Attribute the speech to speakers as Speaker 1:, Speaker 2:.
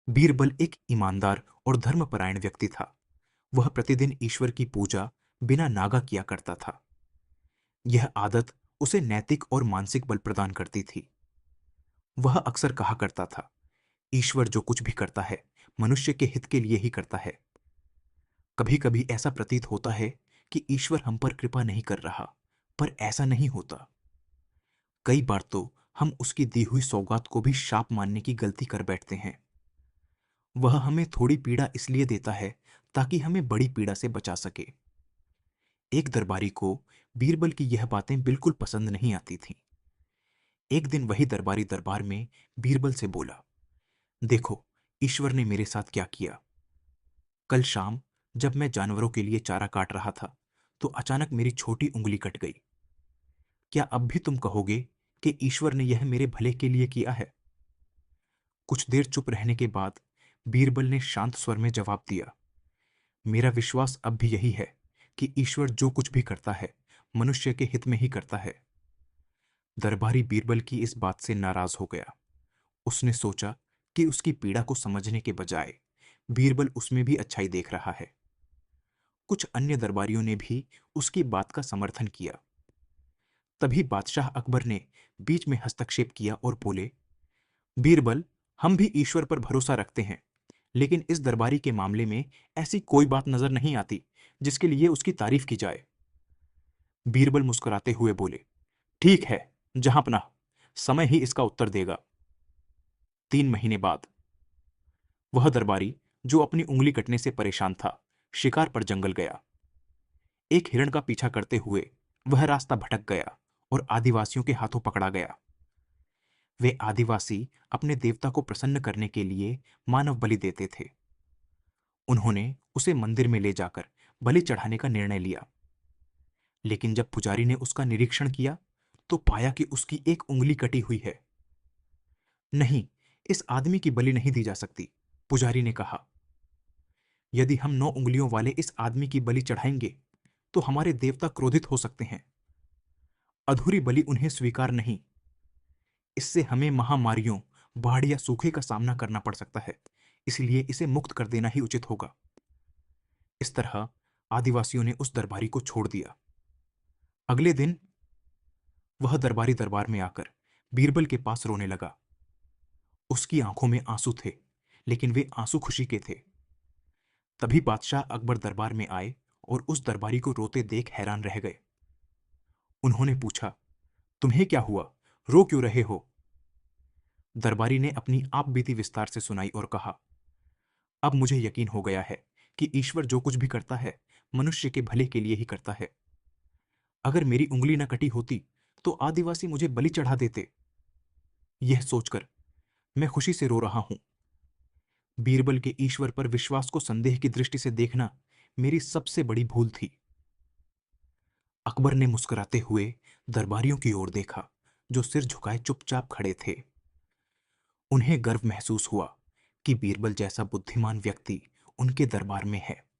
Speaker 1: बीरबल एक ईमानदार और धर्मपरायण व्यक्ति था। वह प्रतिदिन ईश्वर की पूजा बिना नागा किया करता था। यह आदत उसे नैतिक और मानसिक बल प्रदान करती थी। वह अक्सर कहा करता था, ईश्वर जो कुछ भी करता है, मनुष्य के हित के लिए ही करता है। कभी-कभी ऐसा प्रतीत होता है कि ईश्वर हम पर कृपा नहीं कर रहा, पर ऐसा नहीं होता। कई बार तो हम उसकी दी हुई सौगात को भी शाप मानने की गलती कर बैठते हैं। वह हमें थोड़ी पीड़ा इसलिए देता है ताकि हमें बड़ी पीड़ा से बचा सके। एक दरबारी को बीरबल की यह बातें बिल्कुल पसंद नहीं आती थीं। एक दिन वही दरबारी दरबार में बीरबल से बोला, देखो, ईश्वर ने मेरे साथ क्या किया। कल शाम जब मैं जानवरों के लिए चारा काट रहा था, तो अचानक मेरी छोटी उंगली कट गई। क्या अब भी तुम कहोगे कि ईश्वर ने यह मेरे भले के लिए किया है? कुछ देर चुप रहने के बाद बीरबल ने शांत स्वर में जवाब दिया, मेरा विश्वास अब भी यही है कि ईश्वर जो कुछ भी करता है, मनुष्य के हित में ही करता है। दरबारी बीरबल की इस बात से नाराज हो गया। उसने सोचा कि उसकी पीड़ा को समझने के बजाय बीरबल उसमें भी अच्छाई देख रहा है। कुछ अन्य दरबारियों ने भी उसकी बात का समर्थन किया। तभी बादशाह अकबर ने बीच में हस्तक्षेप किया और बोले, बीरबल, हम भी ईश्वर पर भरोसा रखते हैं, लेकिन इस दरबारी के मामले में ऐसी कोई बात नजर नहीं आती जिसके लिए उसकी तारीफ की जाए। बीरबल मुस्कुराते हुए बोले, ठीक है जहांपनाह, समय ही इसका उत्तर देगा। 3 महीने बाद वह दरबारी, जो अपनी उंगली कटने से परेशान था, शिकार पर जंगल गया। एक हिरण का पीछा करते हुए वह रास्ता भटक गया और आदिवासियों के हाथों पकड़ा गया। वे आदिवासी अपने देवता को प्रसन्न करने के लिए मानव बलि देते थे। उन्होंने उसे मंदिर में ले जाकर बलि चढ़ाने का निर्णय लिया। लेकिन जब पुजारी ने उसका निरीक्षण किया, तो पाया कि उसकी एक उंगली कटी हुई है। नहीं, इस आदमी की बलि नहीं दी जा सकती, पुजारी ने कहा। यदि हम 9 उंगलियों वाले इस आदमी की बलि चढ़ाएंगे, तो हमारे देवता क्रोधित हो सकते हैं। अधूरी बलि उन्हें स्वीकार नहीं। इससे हमें महामारियों, बाढ़ या सूखे का सामना करना पड़ सकता है। इसलिए इसे मुक्त कर देना ही उचित होगा। इस तरह आदिवासियों ने उस दरबारी को छोड़ दिया। अगले दिन वह दरबारी दरबार में आकर बीरबल के पास रोने लगा। उसकी आंखों में आंसू थे, लेकिन वे आंसू खुशी के थे। तभी बादशाह अकबर दरबार में आए और उस दरबारी को रोते देख हैरान रह गए। उन्होंने पूछा, तुम्हें क्या हुआ, रो क्यों रहे हो? दरबारी ने अपनी आप बीती विस्तार से सुनाई और कहा, अब मुझे यकीन हो गया है कि ईश्वर जो कुछ भी करता है, मनुष्य के भले के लिए ही करता है। अगर मेरी उंगली न कटी होती, तो आदिवासी मुझे बलि चढ़ा देते। यह सोचकर मैं खुशी से रो रहा हूं। बीरबल के ईश्वर पर विश्वास को संदेह की दृष्टि से देखना मेरी सबसे बड़ी भूल थी। अकबर ने मुस्कुराते हुए दरबारियों की ओर देखा, जो सिर झुकाए चुपचाप खड़े थे। उन्हें गर्व महसूस हुआ कि बीरबल जैसा बुद्धिमान व्यक्ति उनके दरबार में है।